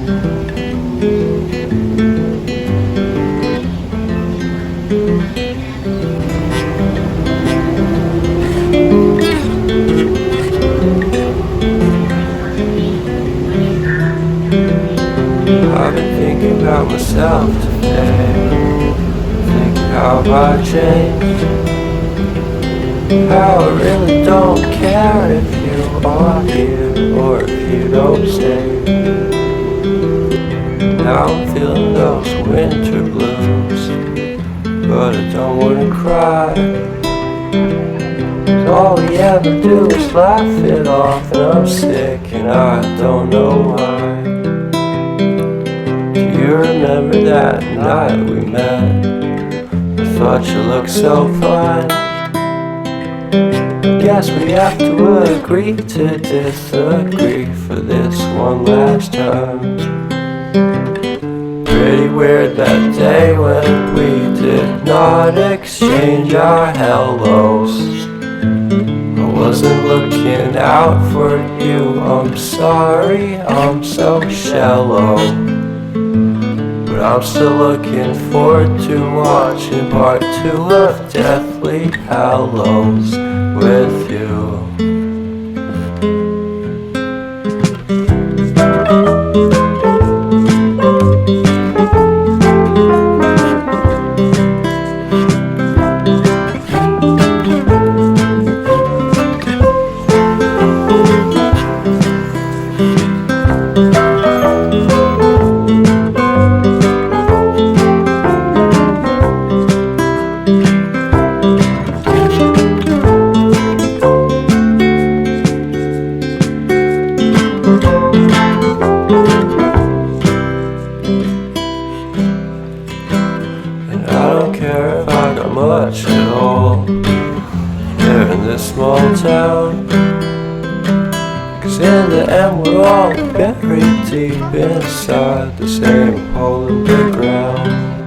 I've been thinking about myself today, thinking how I changed, how I really don't care if you are here or if you don't stay. Now I'm feeling those winter blues, but I don't wanna cry. All we ever do is laugh it off, and I'm sick and I don't know why. Do you remember that night we met? I thought you looked so fine. Guess we have to agree to disagree for this one last time. Pretty weird that day when we did not exchange our hellos. I wasn't looking out for you, I'm sorry, I'm so shallow. But I'm still looking forward to watching part 2 of Dealthy Hallows with you. Much at all here in this small town, 'cause in the end we're all buried deep inside the same hole in the ground.